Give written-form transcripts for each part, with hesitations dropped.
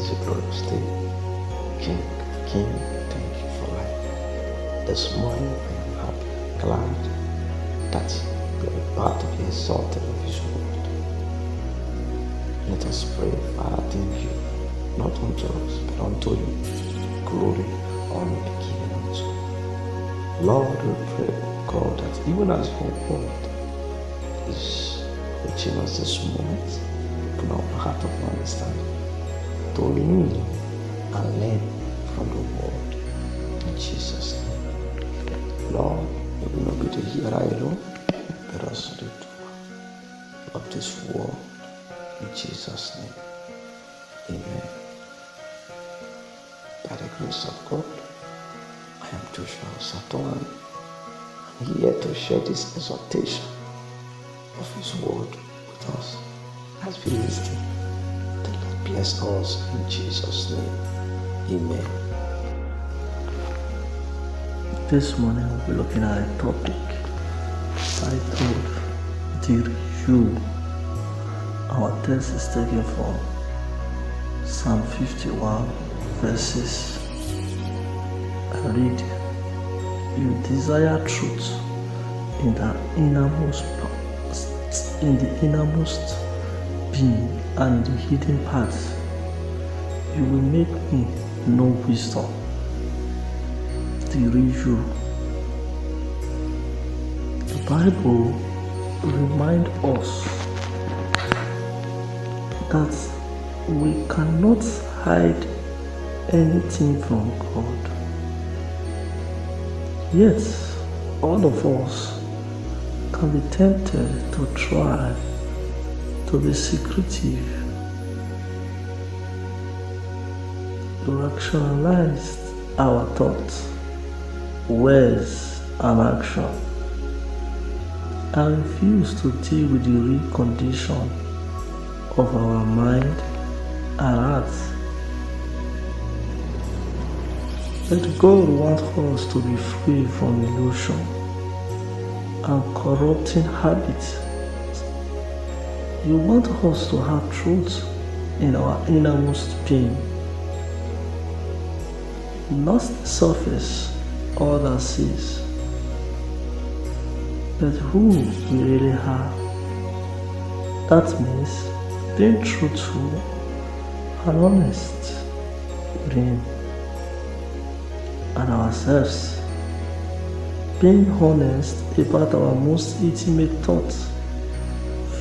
is a glorious day. King of King, thank you for life. This morning I am happy, glad that we are about to be exalted of His word. Let us pray, Father, thank you, not unto us, but unto you. Glory, honor be given unto you. Lord, we pray, God, that even as your word is reaching us this moment, open our heart of understanding to lean and learn from the word. In Jesus' name. Lord, we will not be the hearer alone, but also the doer of this word. In Jesus' name. Amen. By the grace of God, I am Joshua Satoan. I'm here to share this exhortation of His word with us as we listen. The Lord bless us in Jesus' name. Amen. This morning we'll be looking at a topic titled The Review. Our text is taken from Psalm 51 verses. I read, "You desire truth in the innermost being and the hidden parts. You will make me know wisdom." The review. The Bible reminds us that we cannot hide anything from God. Yet, all of us can be tempted to try to be secretive, to rationalize our thoughts, words, and action, and refuse to deal with the real condition of our mind and heart. But God wants us to be free from illusion and corrupting habits. He wants us to have truth in our innermost being, not the surface others sees, but who we really are. That means being truthful and honest with Him and ourselves, being honest about our most intimate thoughts,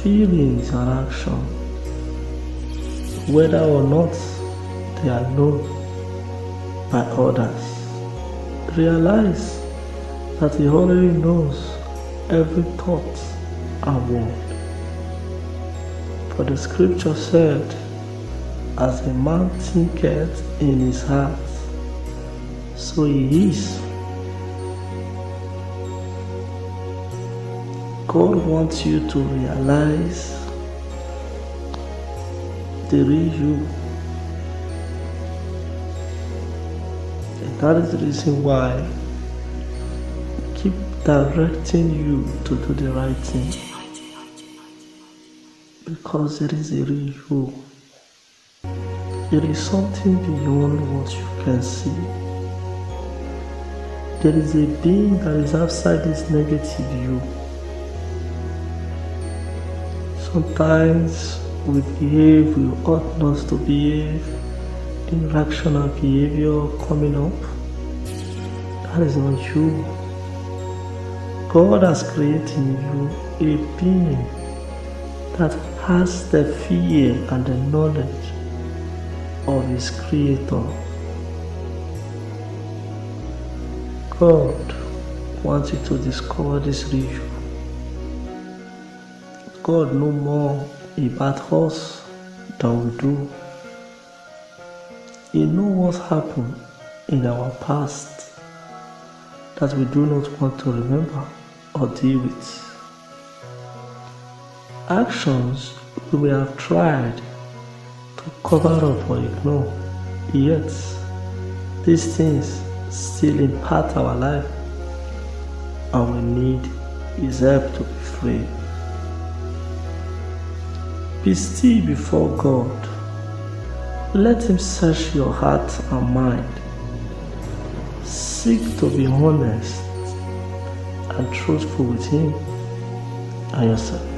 feelings, and actions, whether or not they are known by others. Realize that He already knows every thought and word. For the scripture said, "As a man thinketh in his heart, so he is." God wants you to realize the real you. And that is the reason why I keep directing you to do the right thing. Because it is a real you. It is something beyond what you can see. There is a being that is outside this negative you. Sometimes we behave we ought not to behave, irrational behavior coming up. That is not you. God has created in you a being that has the fear and the knowledge of His Creator. God wants you to discover this real. God knows more about us than we do. He knows what happened in our past that we do not want to remember or deal with. Actions we may have tried to cover up or ignore, yet these things still impact our life, and we need His help to be free. Be still before God Let him search your heart and mind. Seek to be honest and truthful with him and yourself.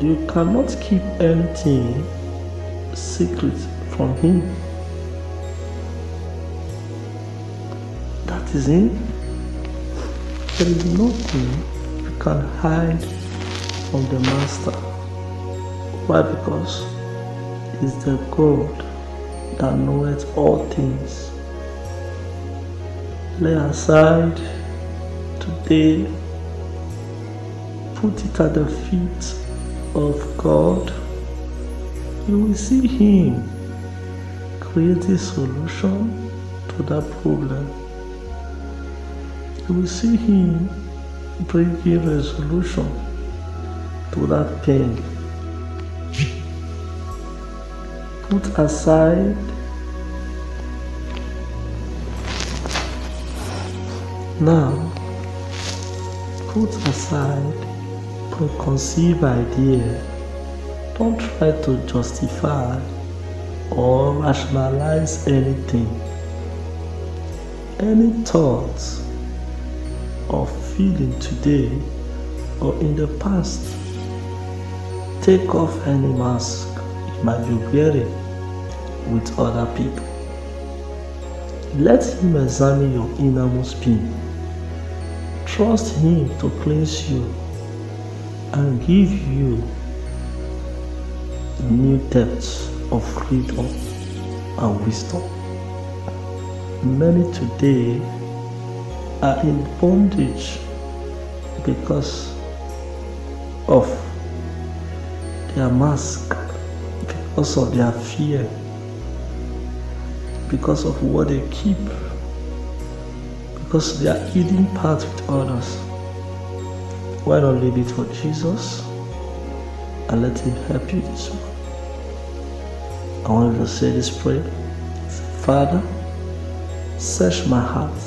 You cannot keep anything secret from him. That is him. There is nothing you can hide from the Master. Why? Because he's the God that knoweth all things. Lay aside today, put it at the feet of God. You will see him create a solution to that problem. You will see him bring a resolution to that pain. Put aside now, put aside preconceived idea. Don't try to justify or rationalize anything. Any thoughts or feeling today or in the past, take off any mask you might be wearing with other people. Let him examine your innermost being. Trust him to cleanse you and give you new depths of freedom and wisdom. Many today are in bondage because of their mask, because of their fear, because of what they keep, because they are eating part with others. Why not leave it for Jesus and let him help you this morning? I want you to say this prayer. Father, search my heart,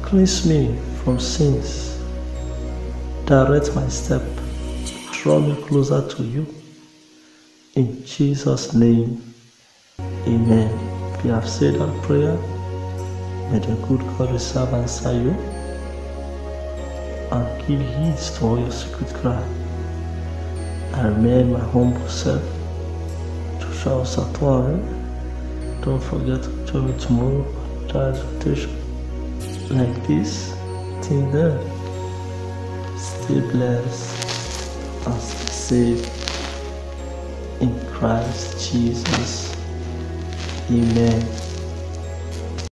cleanse me from sins, direct my step, draw me closer to you. In Jesus' name, amen. If you have said that prayer, may the good God we serve answer you and give heed to all your secret cry. I remain my humble self, Joshua Osatoare. Don't forget to join me tomorrow for exhortation like this. Till then, stay blessed and stay safe in Christ Jesus. Amen.